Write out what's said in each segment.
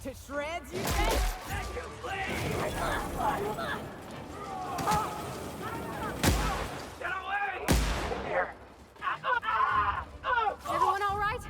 To shreds, you say? Get away! Here. Everyone all right?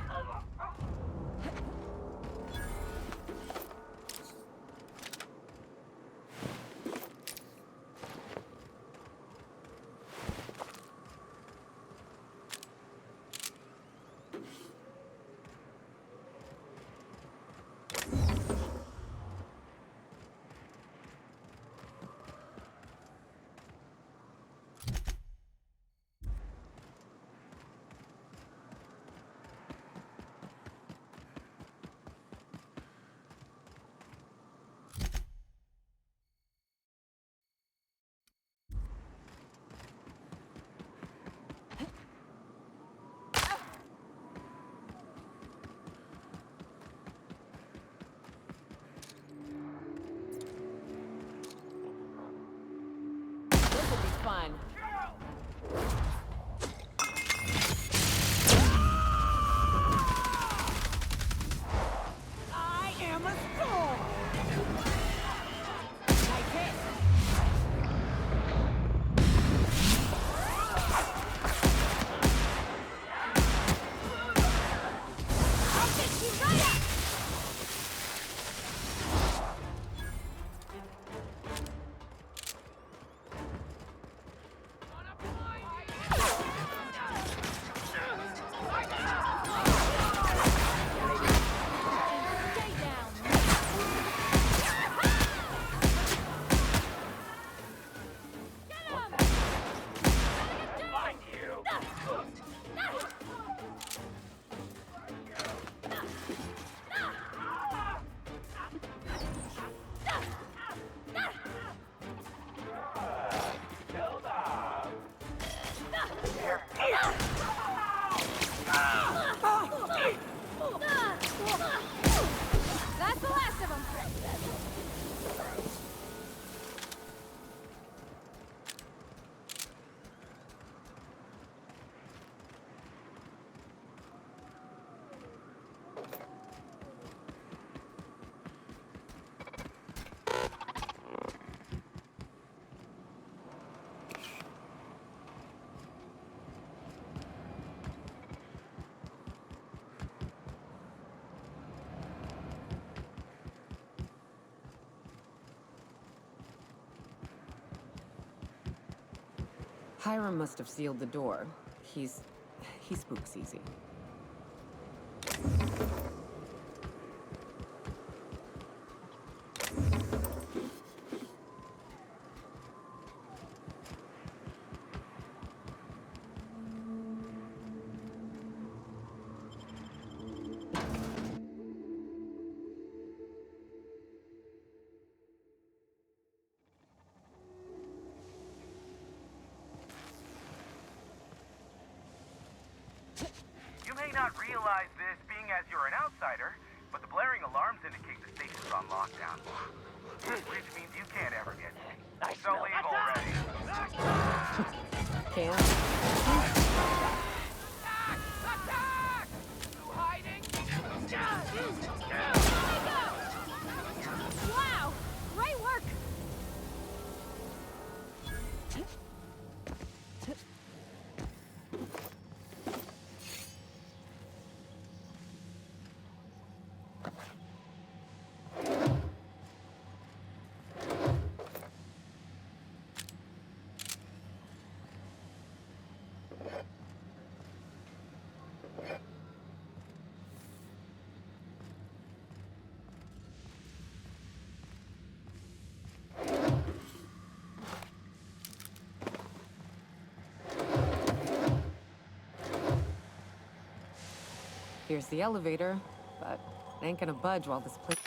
This will be fun. I am a storm! Like this. I'll fix you right up! Stay down. Get him! Find you! Kill them! Here. That's the last of them. Hiram must have sealed the door. He spooks easy. You may not realize this, being as you're an outsider, but the blaring alarms indicate the station's on lockdown. Which means you can't ever get in. So leave already. Can't. Attack! You hiding? Wow! Great work! Here's the elevator, but it ain't gonna budge while this place...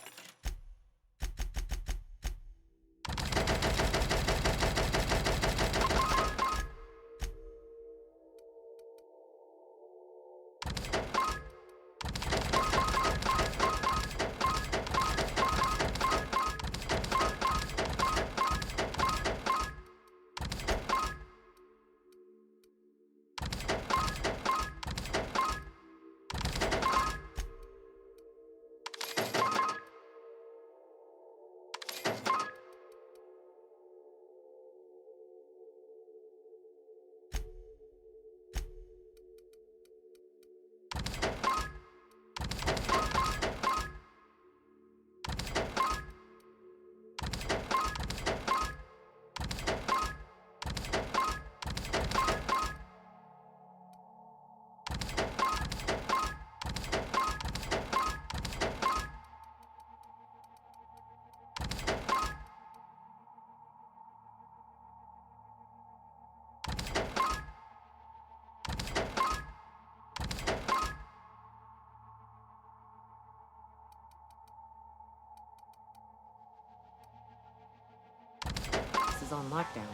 is on lockdown.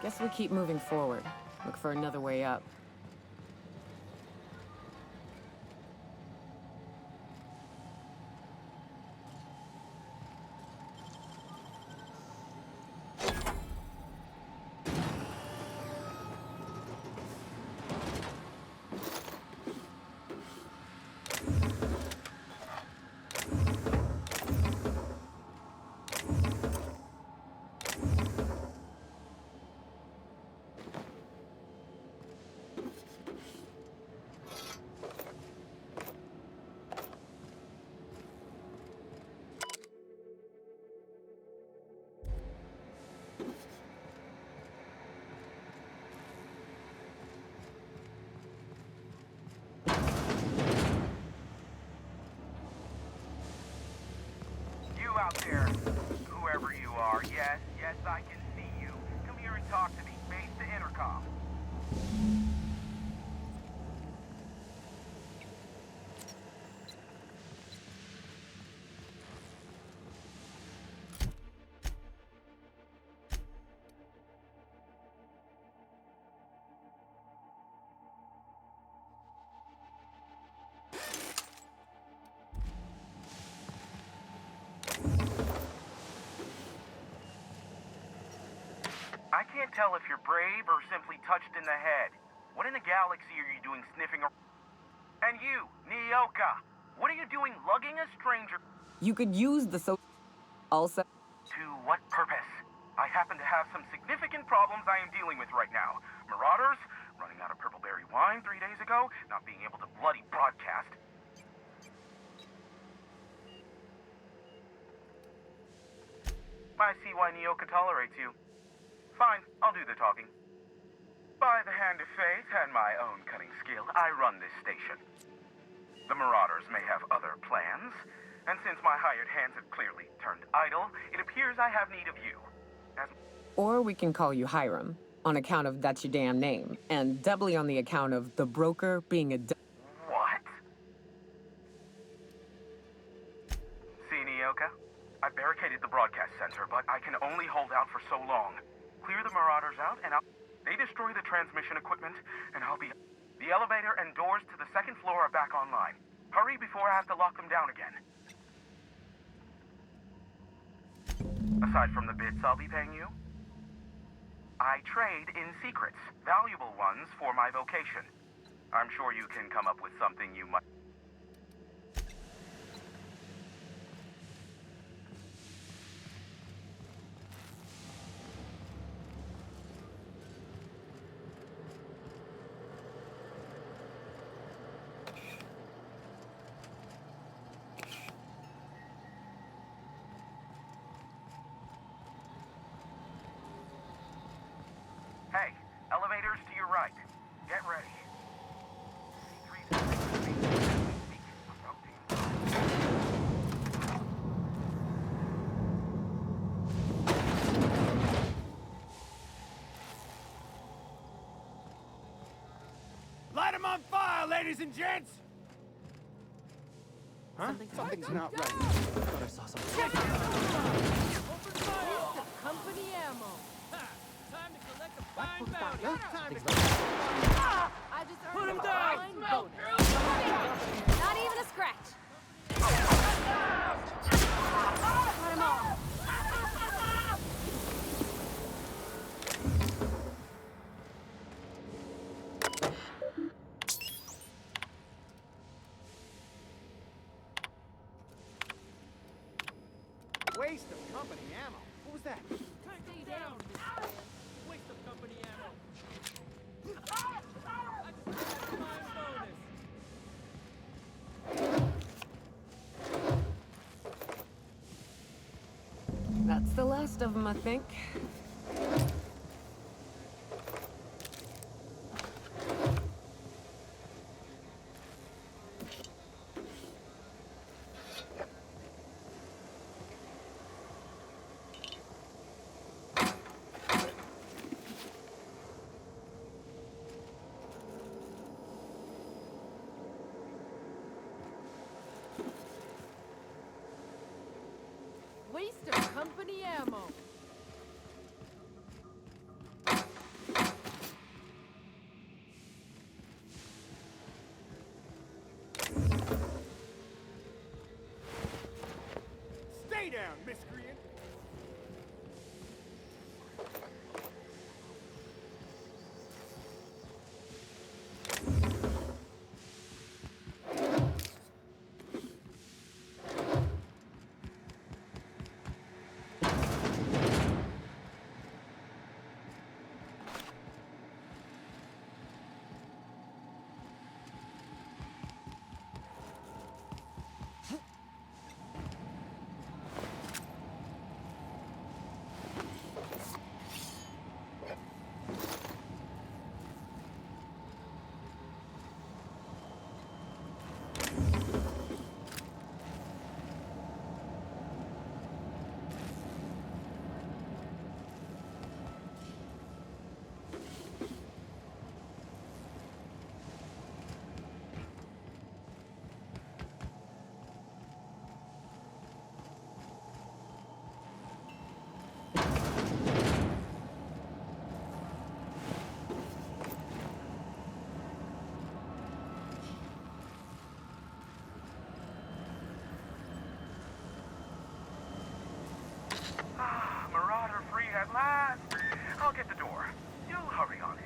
Guess we keep moving forward. Look for another way up. Out there, whoever you are, yes, I can see you. Come here and talk to me. Face the intercom. I can't tell if you're brave or simply touched in the head. What in the galaxy are you doing sniffing around? And you, Nyoka, what are you doing lugging a stranger? You could use the also. To what purpose? I happen to have some significant problems I am dealing with right now. Marauders, running out of purple berry wine 3 days ago, not being able to bloody broadcast. I see why Nyoka tolerates you. Fine, I'll do the talking. By the hand of fate and my own cunning skill, I run this station. The Marauders may have other plans, and since my hired hands have clearly turned idle, it appears I have need of you. Or we can call you Hiram, on account of that's your damn name, and doubly on the account of the broker being a What? See, Nyoka? I barricaded the broadcast center, but I can only hold out for so long. Clear the Marauders out, and they destroy the transmission equipment, and I'll be... The elevator and doors to the second floor are back online. Hurry before I have to lock them down again. Aside from the bits I'll be paying you, I trade in secrets, valuable ones for my vocation. I'm sure you can come up with something you might... Hey, elevators to your right. Get ready. Light 'em on fire, ladies and gents! Huh? Something's not right. Thought I saw something. Company ammo. Time to collect a fine bounty. Huh? I just earned Put him a down! fine bonus. Not even a scratch. Cut him off. Waste of company ammo. What was that? Stay down. Waste of company ammo. I just earned a fine bonus. That's the last of them, I think. Waste of company ammo. Stay down, miscreant! Marauder free at last. I'll get the door. You hurry on it.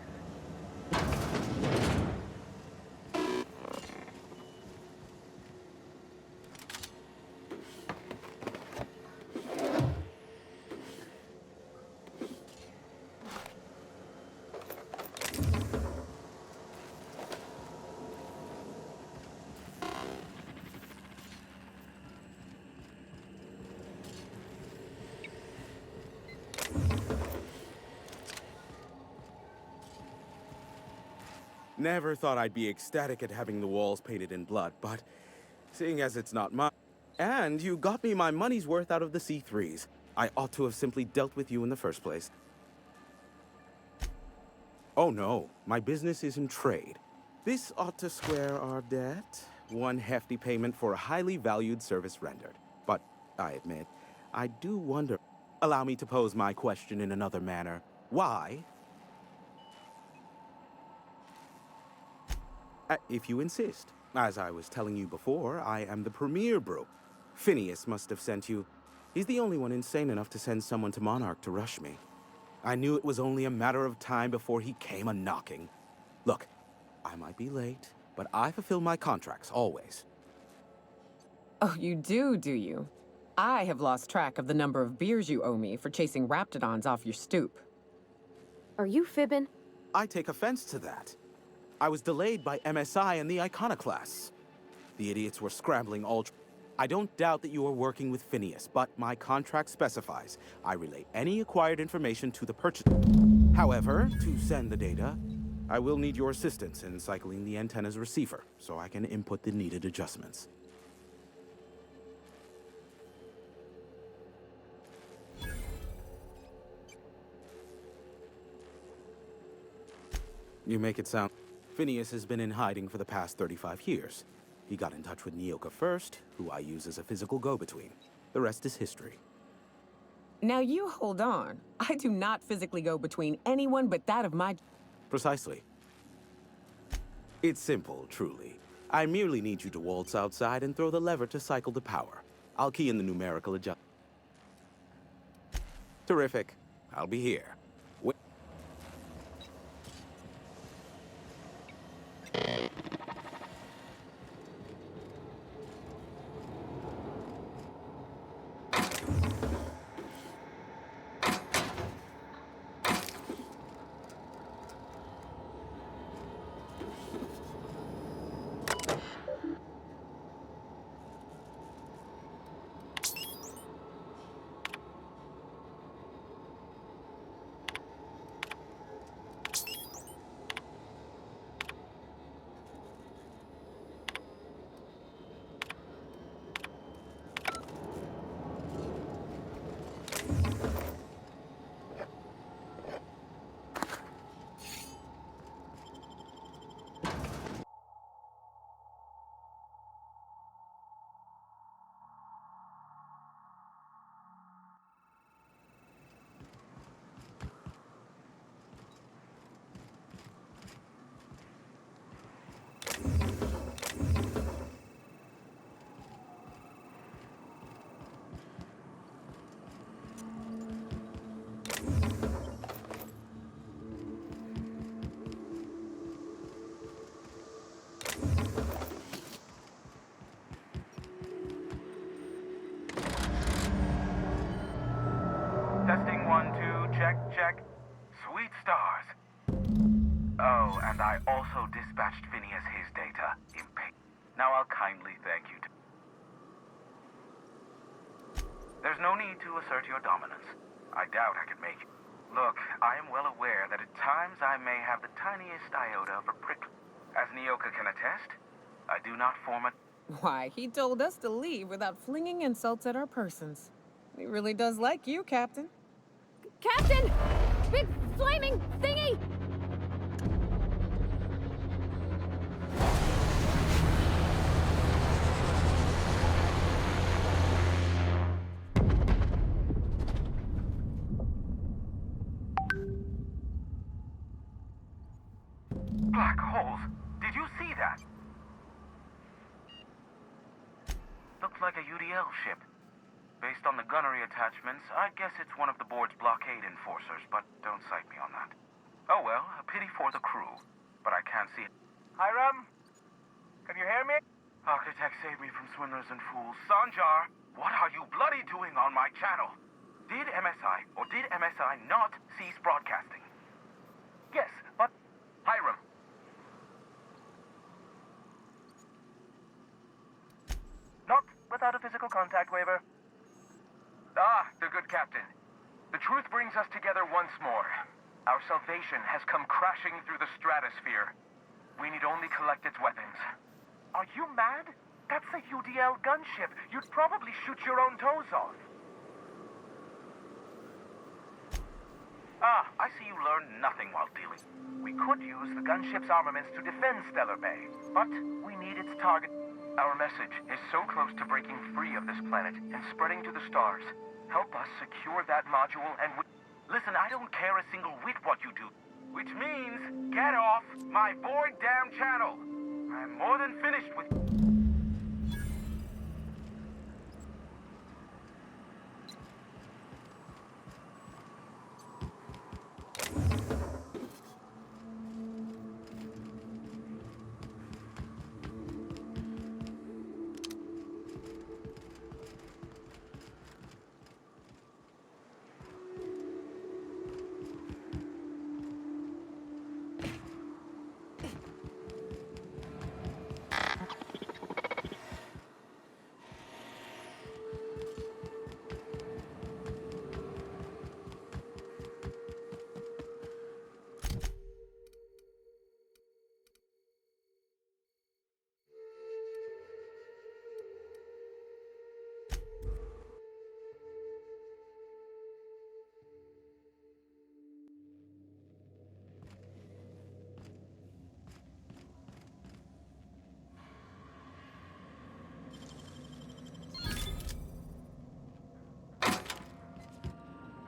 Never thought I'd be ecstatic at having the walls painted in blood, but seeing as it's not mine. And you got me my money's worth out of the C3s. I ought to have simply dealt with you in the first place. Oh no, my business is in trade. This ought to square our debt. One hefty payment for a highly valued service rendered. But I admit, I do wonder. Allow me to pose my question in another manner. Why? If you insist. As I was telling you before, I am the premier bro. Phineas must have sent you. He's the only one insane enough to send someone to Monarch to rush me. I knew it was only a matter of time before he came a-knocking. Look, I might be late, but I fulfill my contracts, always. Oh, you do you? I have lost track of the number of beers you owe me for chasing raptidons off your stoop. Are you fibbing? I take offense to that. I was delayed by MSI and the Iconoclasts. The idiots were scrambling all... I don't doubt that you are working with Phineas, but my contract specifies I relay any acquired information to the purchaser. However, to send the data, I will need your assistance in cycling the antenna's receiver so I can input the needed adjustments. You make it sound... Phineas has been in hiding for the past 35 years. He got in touch with Nyoka first, who I use as a physical go-between. The rest is history. Now you hold on. I do not physically go between anyone but that of my... Precisely. It's simple, truly. I merely need you to waltz outside and throw the lever to cycle the power. I'll key in the numerical adjust. Terrific. I'll be here. 1, 2, check, check. Sweet stars. Oh, and I also dispatched Phineas his data. Now I'll kindly thank you. There's no need to assert your dominance. I doubt I could make it. Look, I am well aware that at times I may have the tiniest iota of a prick. As Nyoka can attest, I do not form a... Why, he told us to leave without flinging insults at our persons. He really does like you, Captain. Captain! Big flaming thingy! Black holes. Did you see that? Looked like a UDL ship. Based on the gunnery attachments, I guess it's one of the board's blockade enforcers, but don't cite me on that. Oh well, a pity for the crew, but I can't see it. Hiram? Can you hear me? Architect, save me from swindlers and fools. Sanjar, what are you bloody doing on my channel? Did MSI or did MSI not cease broadcasting? Yes, but... Hiram. Not without a physical contact waiver. Ah, the good captain. The truth brings us together once more. Our salvation has come crashing through the stratosphere. We need only collect its weapons. Are you mad? That's a UDL gunship. You'd probably shoot your own toes off. Ah, I see you learned nothing while dealing. We could use the gunship's armaments to defend Stellar Bay, but we need its target. Our message is so close to breaking free of this planet and spreading to the stars. Help us secure that module and listen, I don't care a single whit what you do. Which means, get off my void damn channel. I'm more than finished with...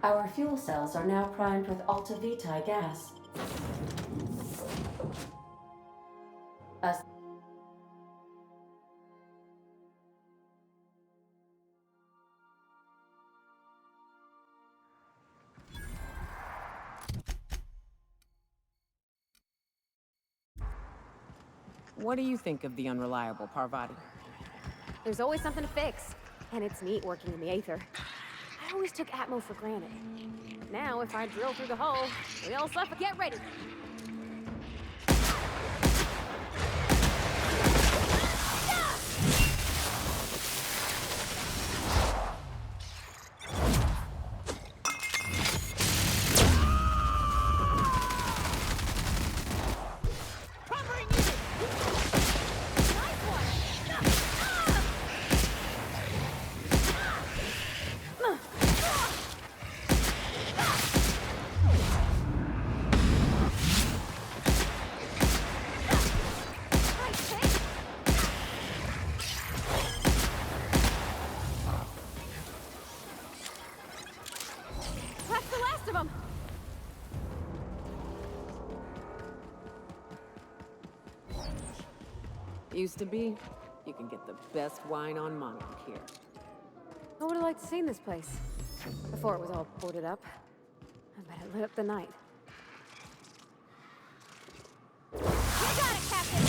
Our fuel cells are now primed with Alta Vitae gas. What do you think of the unreliable Parvati? There's always something to fix. And it's neat working in the Aether. I always took Atmo for granted. Now, if I drill through the hull, we all suffer. Get ready! Used to be, you can get the best wine on Monarch here. I would have liked to see this place. Before it was all boarded up. I bet it lit up the night. You got it, Captain!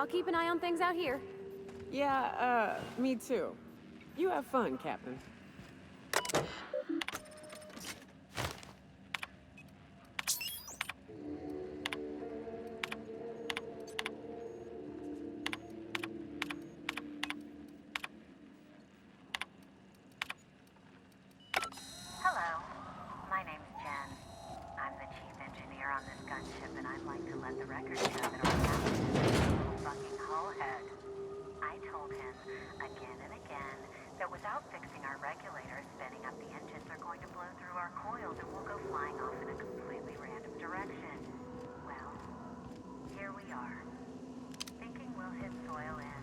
I'll keep an eye on things out here. Yeah, me too. You have fun, Captain. Hello, my name's Jen. I'm the chief engineer on this gunship, and I'd like to let the record show that our captain is a total fucking hullhead. I told him again and again that without fixing our regulators, spinning up the engines are going to blow through our coils and we'll go flying off in a completely random direction. Well, here we are. Thinking we'll hit soil in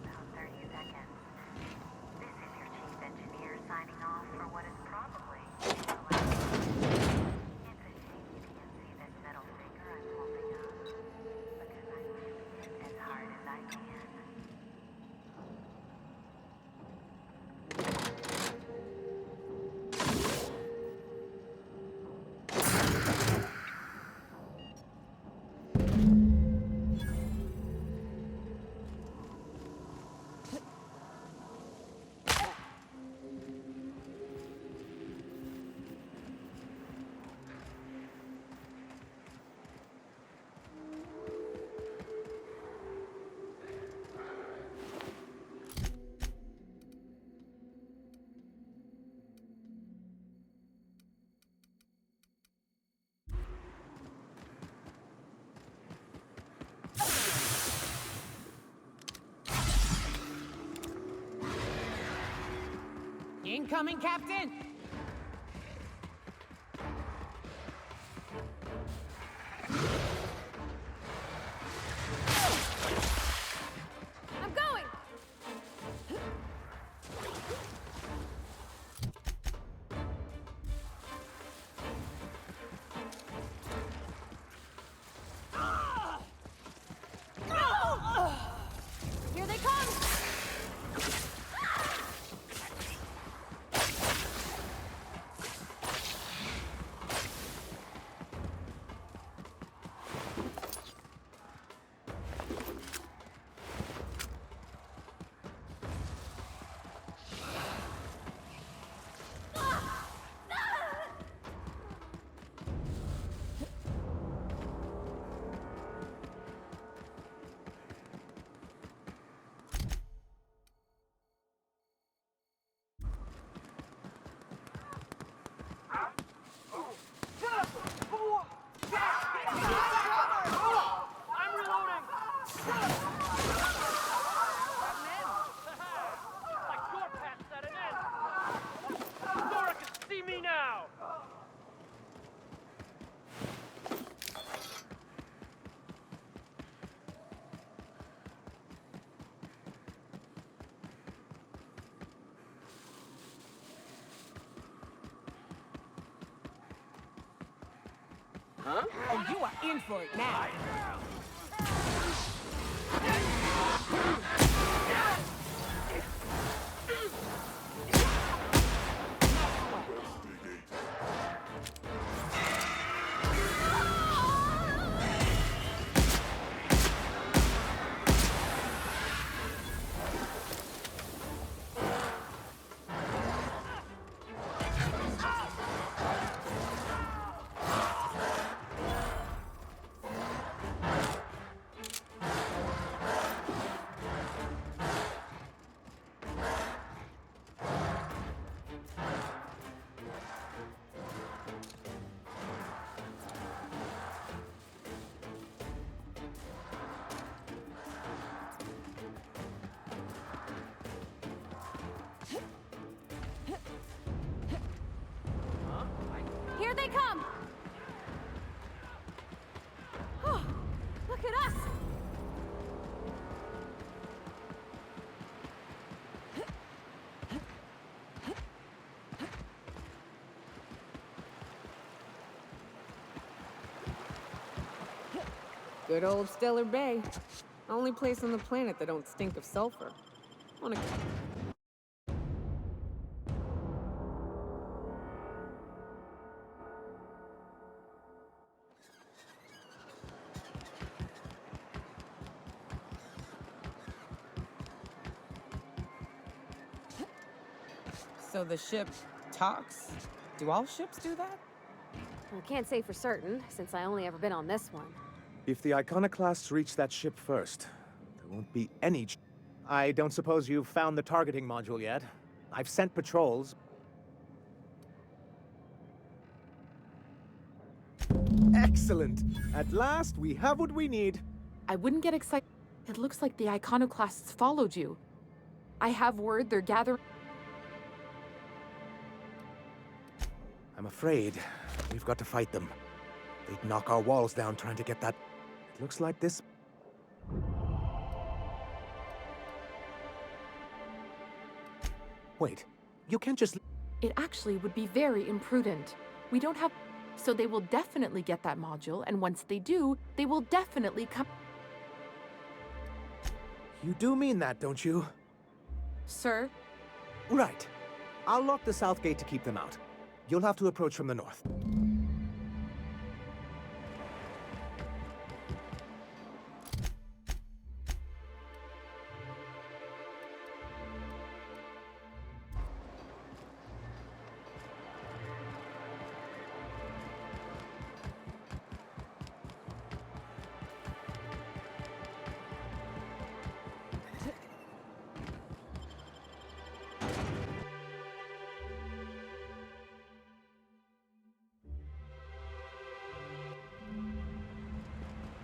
about 30 seconds. This is your chief engineer signing off for what is probably the last. It's a shame you can't see this middle finger I'm holding up, because I'm using it as hard as I can. Incoming, Captain! I'm going! Here they come! I'm reloading! Like your path's at an end! Sora can see me now! Oh, you are in for it now. Here they come! Oh, look at us! Good old Stellar Bay. Only place on the planet that don't stink of sulfur. On a... So the ship talks? Do all ships do that? I can't say for certain, since I only ever been on this one. If the iconoclasts reach that ship first, there won't be any... I don't suppose you've found the targeting module yet. I've sent patrols. Excellent! At last, we have what we need. I wouldn't get excited. It looks like the iconoclasts followed you. I have word they're gathering. I'm afraid we've got to fight them. They'd knock our walls down trying to get that... It looks like this... Wait, you can't just... It actually would be very imprudent. We don't have... So they will definitely get that module, and once they do, they will definitely come... You do mean that, don't you? Sir? Right. I'll lock the south gate to keep them out. You'll have to approach from the north.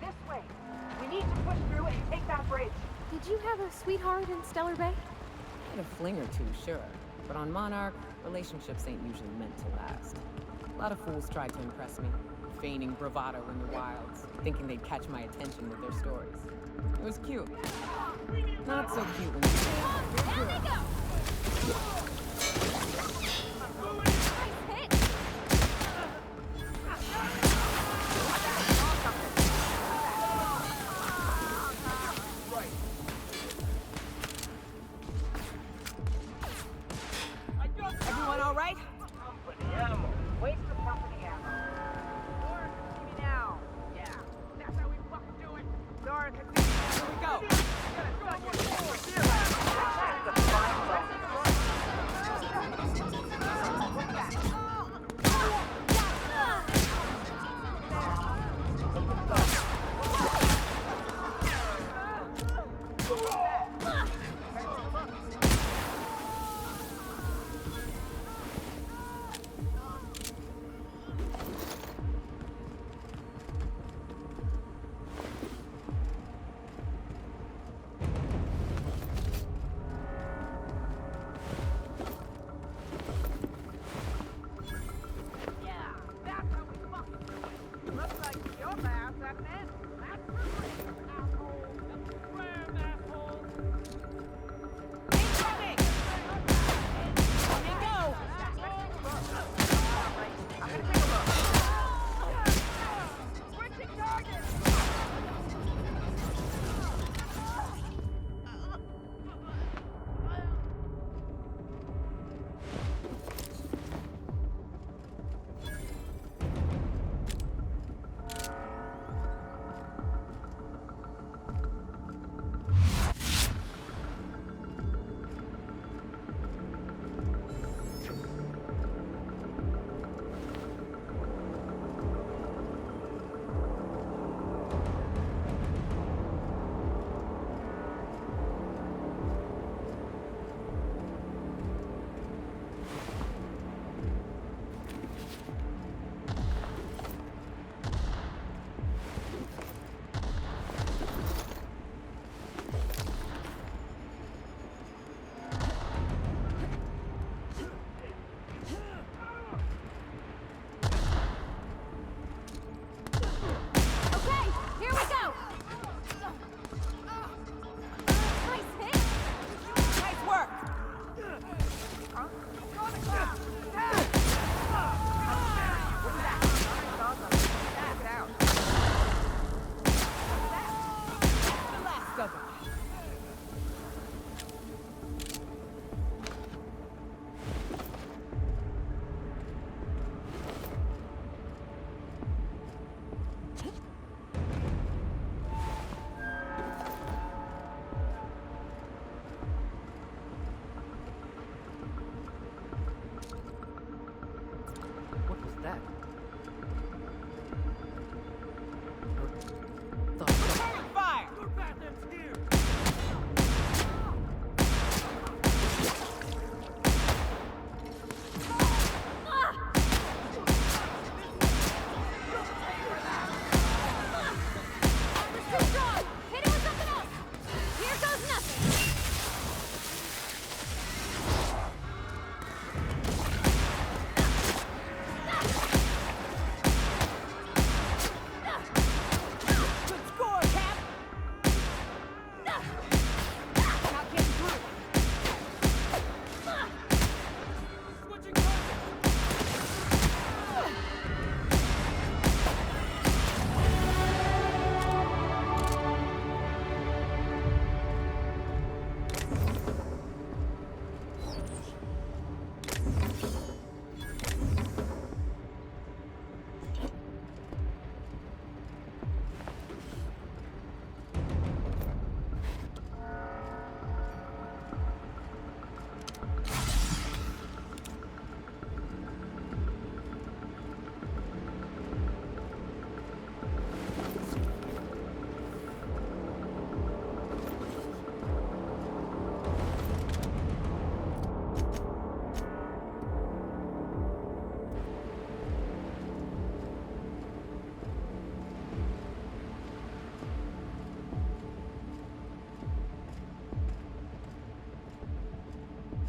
This way. We need to push through and take that bridge. Did you have a sweetheart in Stellar Bay? I had a fling or two, sure. But on Monarch, relationships ain't usually meant to last. A lot of fools tried to impress me, feigning bravado in the wilds, thinking they'd catch my attention with their stories. It was cute. Not so cute when you say, There they go! Nice hit! Everyone all right? Company ammo. Waste of company ammo. North, give me now. Yeah, that's how we fucking do it. North, Here we go.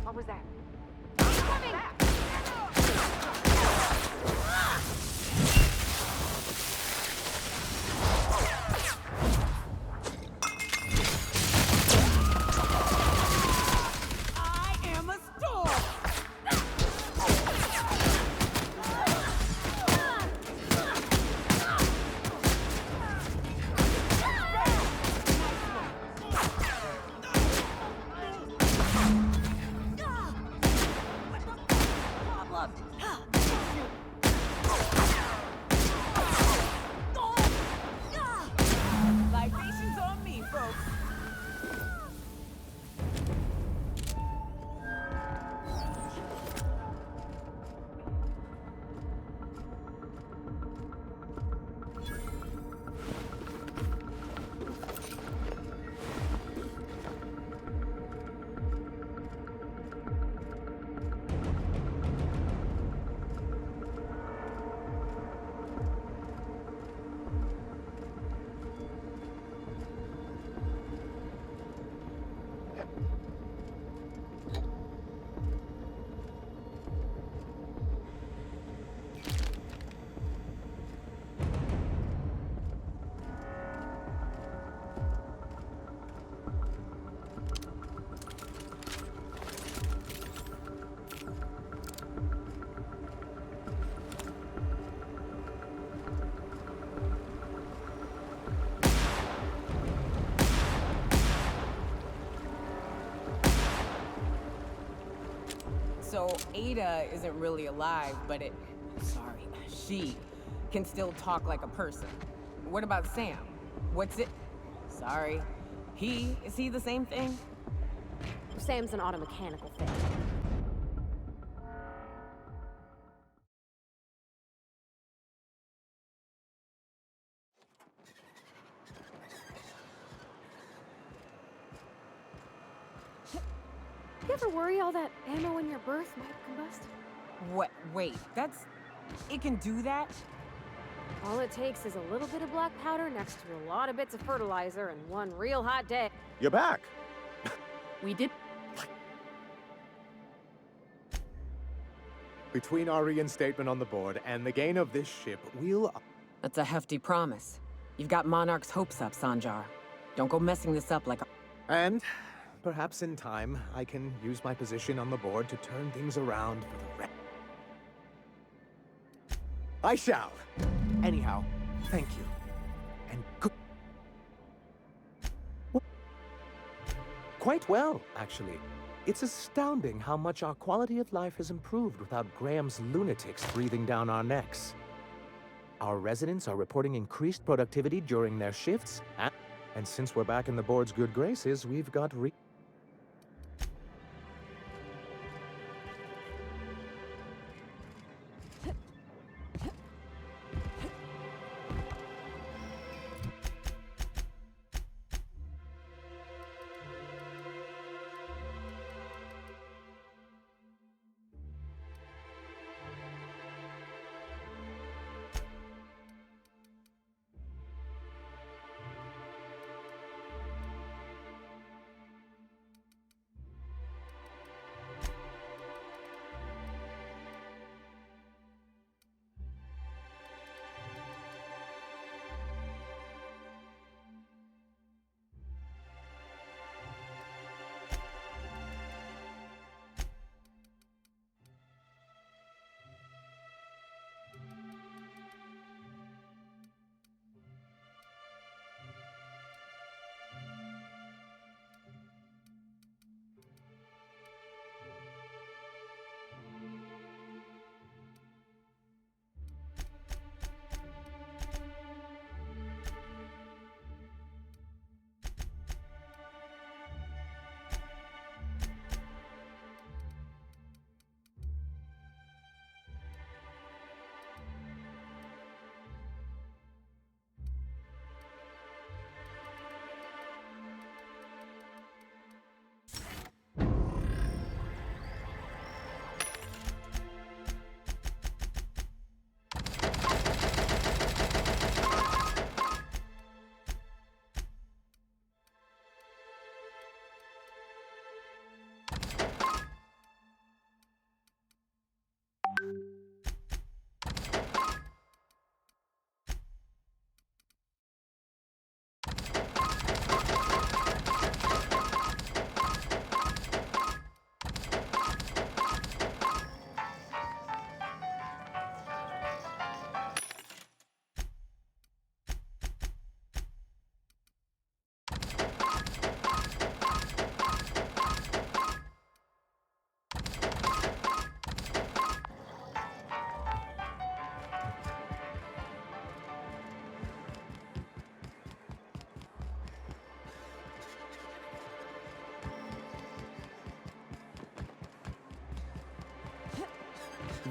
What was that? I am a storm! Libations on me, folks. So Ada isn't really alive, but she can still talk like a person. What about Sam? What's it? Sorry. Is he the same thing? Sam's an automechanical thing. You ever worry all that ammo in your berth might combust? What? Wait, it can do that? All it takes is a little bit of black powder next to a lot of bits of fertilizer and one real hot day. You're back. We did. Between our reinstatement on the board and the gain of this ship, we'll... That's a hefty promise. You've got Monarch's hopes up, Sanjar. Don't go messing this up like a... And perhaps in time, I can use my position on the board to turn things around for the rest. I shall. Anyhow, thank you. And good... Quite well, actually. It's astounding how much our quality of life has improved without Graham's lunatics breathing down our necks. Our residents are reporting increased productivity during their shifts, and since we're back in the board's good graces, we've got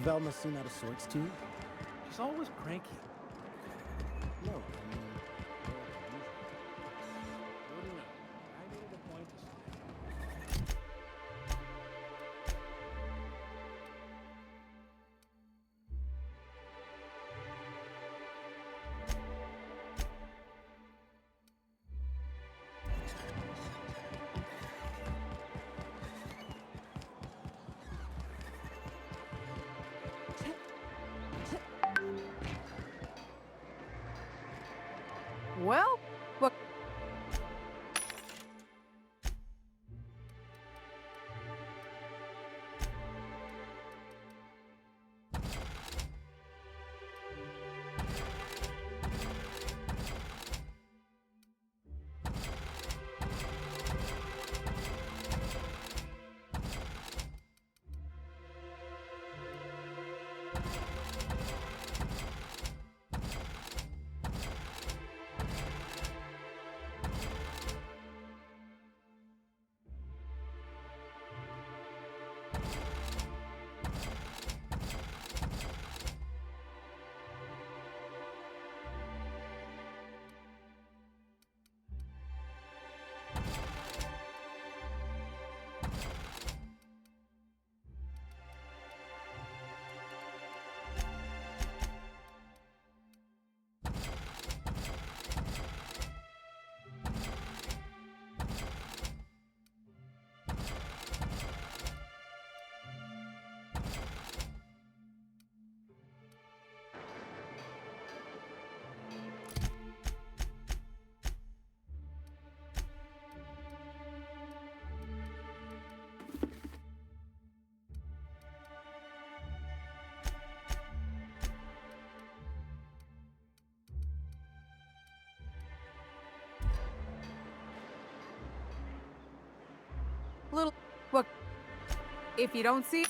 Velma's seen out of sorts too? She's always cranky. No, I mean, Wouldn't know. I made it a point to stay. Well, what? Little, what? If you don't see.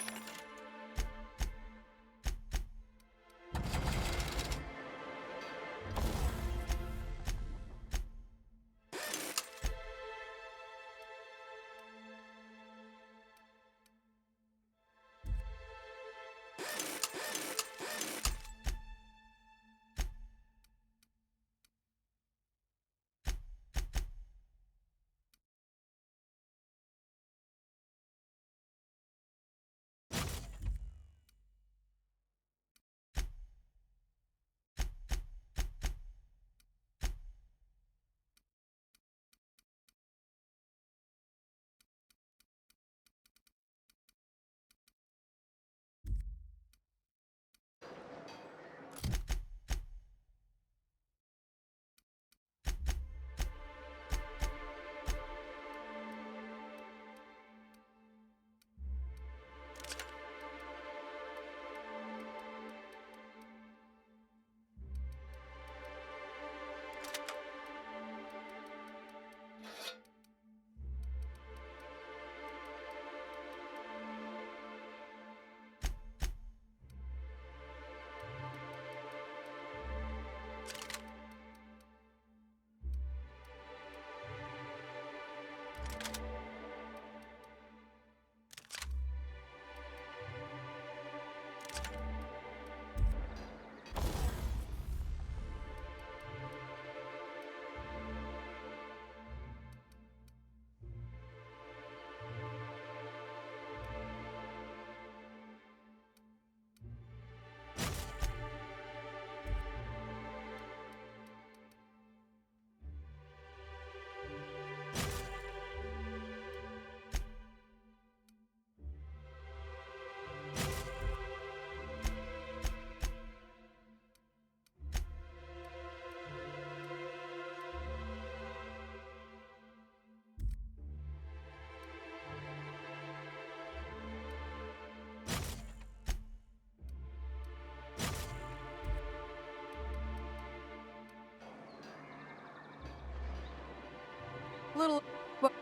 Little, what?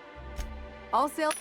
All sale.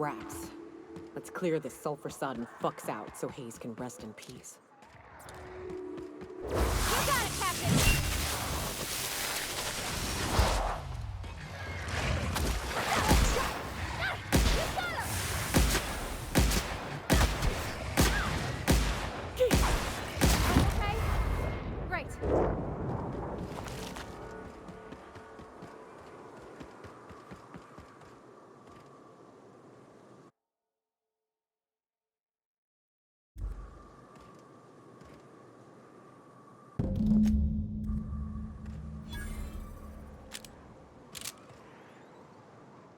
wraps. Let's clear this sulfur-sodden fucks out so Hayes can rest in peace. You got it, Captain! Okay? Great.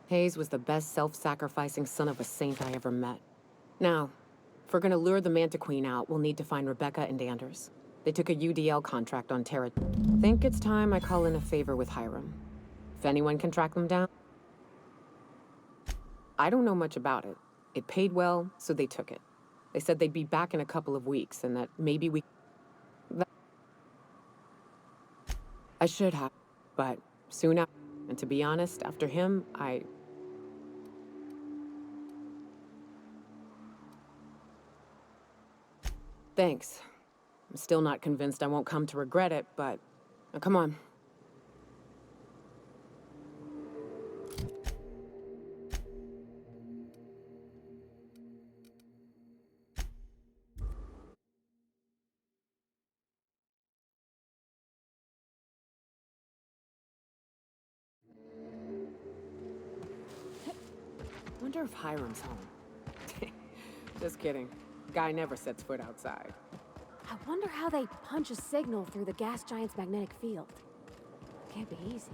Hayes was the best self-sacrificing son of a saint I ever met. Now, if we're gonna lure the Manta Queen out, we'll need to find Rebecca and Anders. They took a UDL contract on Terra. Think it's time I call in a favor with Hiram. If anyone can track them down. I don't know much about it. It paid well, so they took it. They said they'd be back in a couple of weeks, and that maybe we... I should have, but soon after. And to be honest, after him, Thanks. I'm still not convinced I won't come to regret it, but... Now, come on. Wonder if Hiram's home. Just kidding. Guy never sets foot outside. I wonder how they punch a signal through the gas giant's magnetic field. Can't be easy.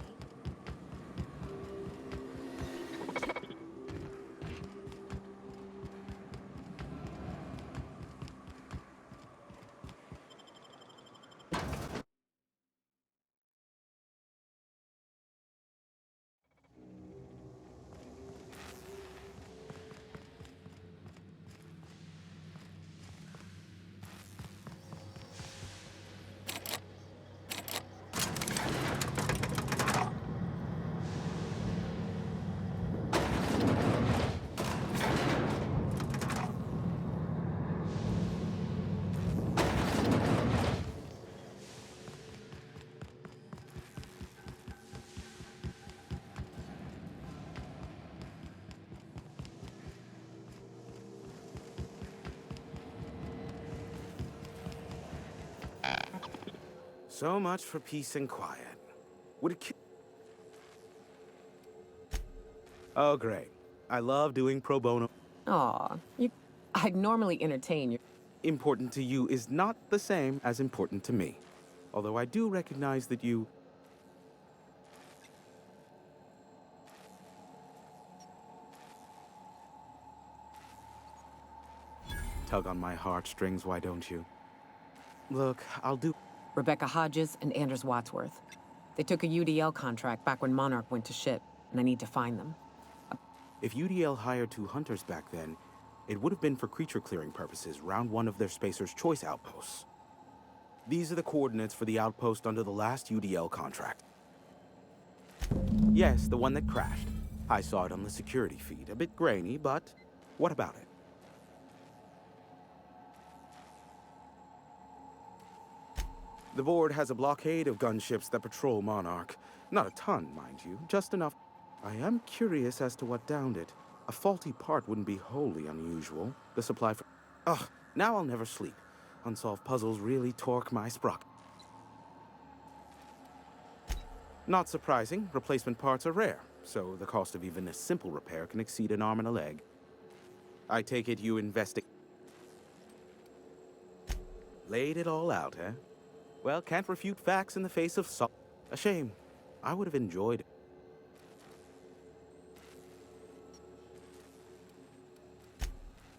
So much for peace and quiet. Would it Oh, great. I love doing pro bono. Aw, I'd normally entertain you. Important to you is not the same as important to me. Although I do recognize that you... Tug on my heartstrings, why don't you? Look, I'll do... Rebecca Hodges and Anders Wadsworth. They took a UDL contract back when Monarch went to shit, and I need to find them. If UDL hired 2 hunters back then, it would have been for creature clearing purposes, round 1 of their Spacer's Choice outposts. These are the coordinates for the outpost under the last UDL contract. Yes, the one that crashed. I saw it on the security feed. A bit grainy, but what about it? The board has a blockade of gunships that patrol Monarch. Not a ton, mind you, just enough. I am curious as to what downed it. A faulty part wouldn't be wholly unusual. The supply for... Ugh, now I'll never sleep. Unsolved puzzles really torque my sprocket. Not surprising, replacement parts are rare, so the cost of even a simple repair can exceed an arm and a leg. I take it you laid it all out, eh? Well, can't refute facts in the face of a shame. I would have enjoyed it.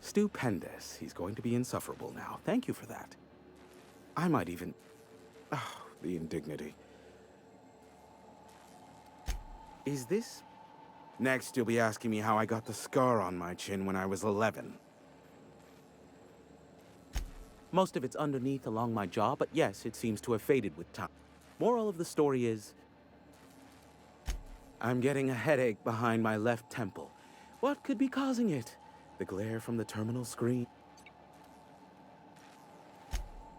Stupendous. He's going to be insufferable now. Thank you for that. I might even... Oh, the indignity. Is this... Next, you'll be asking me how I got the scar on my chin when I was 11. Most of it's underneath along my jaw, but yes, it seems to have faded with time. Moral of the story is... I'm getting a headache behind my left temple, What could be causing it? The glare from the terminal screen?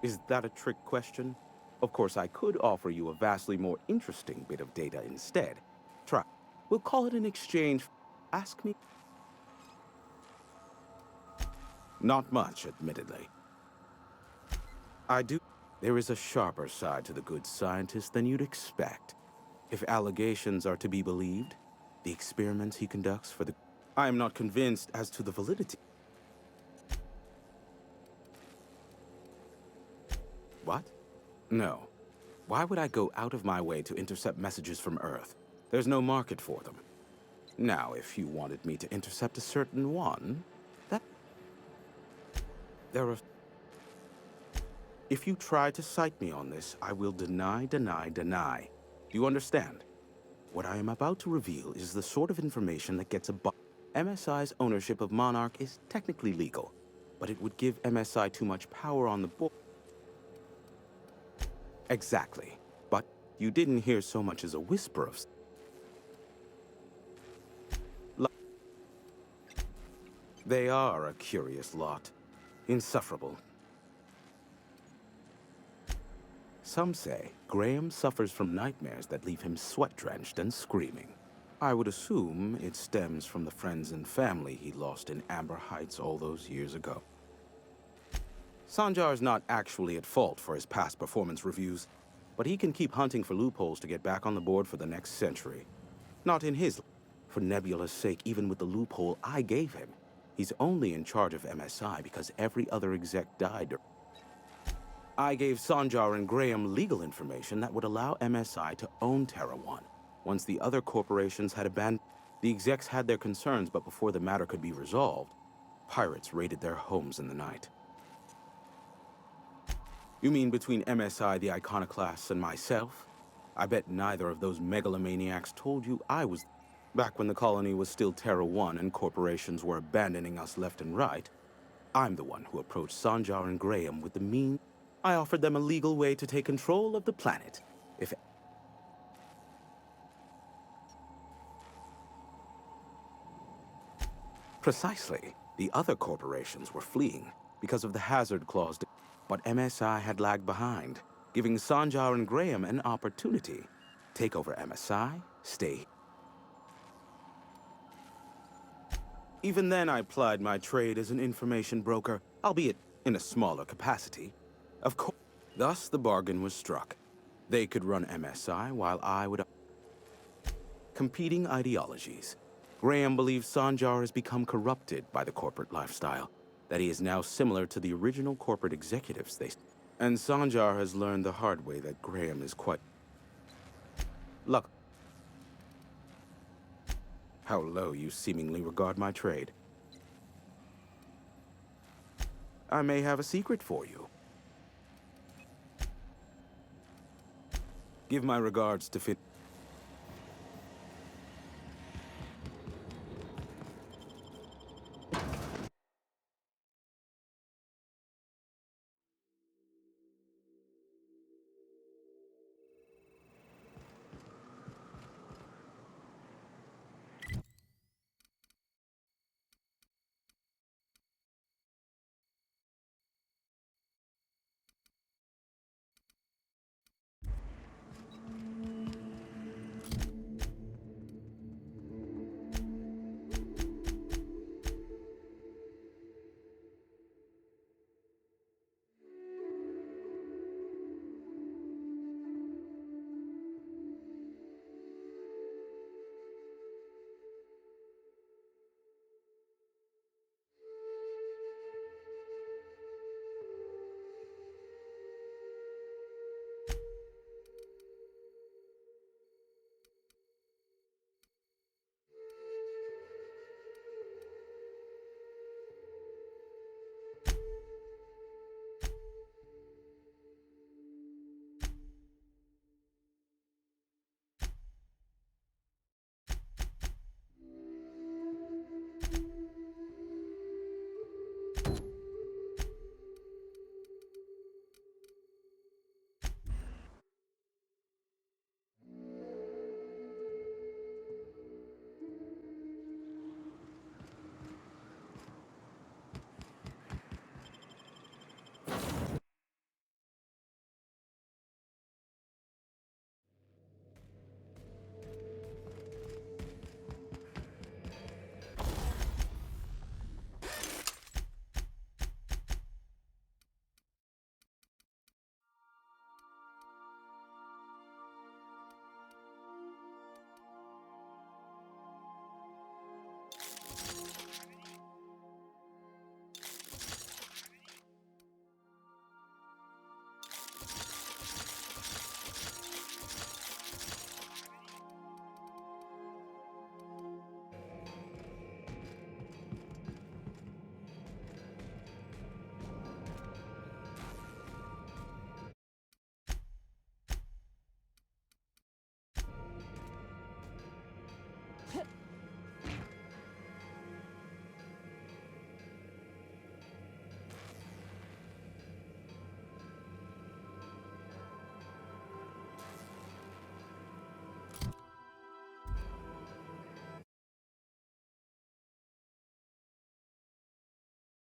Is that a trick question? Of course, I could offer you a vastly more interesting bit of data instead. Try. We'll call it an exchange. Ask me. Not much, admittedly. I do. There is a sharper side to the good scientist than you'd expect. If allegations are to be believed, the experiments he conducts for the... I am not convinced as to the validity. What? No. Why would I go out of my way to intercept messages from Earth? There's no market for them. Now, if you wanted me to intercept a certain one, there are... If you try to cite me on this, I will deny. Do you understand? What I am about to reveal is the sort of information that gets above... MSI's ownership of Monarch is technically legal, but it would give MSI too much power on the board. Exactly. But you didn't hear so much as a whisper of... They are a curious lot. Insufferable. Some say Graham suffers from nightmares that leave him sweat-drenched and screaming. I would assume it stems from the friends and family he lost in Amber Heights all those years ago. Sanjar's not actually at fault for his past performance reviews, but he can keep hunting for loopholes to get back on the board for the next century. Not in his... For Nebula's sake, even with the loophole I gave him, he's only in charge of MSI because every other exec died. I gave Sanjar and Graham legal information that would allow MSI to own Terra 1. Once the other corporations had abandoned, the execs had their concerns, but before the matter could be resolved, pirates raided their homes in the night. You mean between MSI, the Iconoclasts, and myself? I bet neither of those megalomaniacs told you I was... Back when the colony was still Terra 1 and corporations were abandoning us left and right, I'm the one who approached Sanjar and Graham with the mean... I offered them a legal way to take control of the planet. If... Precisely. The other corporations were fleeing because of the hazard clause, but MSI had lagged behind, giving Sanjar and Graham an opportunity. Take over MSI, stay. Even then, I plied my trade as an information broker, albeit in a smaller capacity. Of course, thus the bargain was struck. They could run MSI while I would... Competing ideologies. Graham believes Sanjar has become corrupted by the corporate lifestyle, that he is now similar to the original corporate executives And Sanjar has learned the hard way that Graham is quite... Look. How low you seemingly regard my trade. I may have a secret for you. Give my regards to Finn.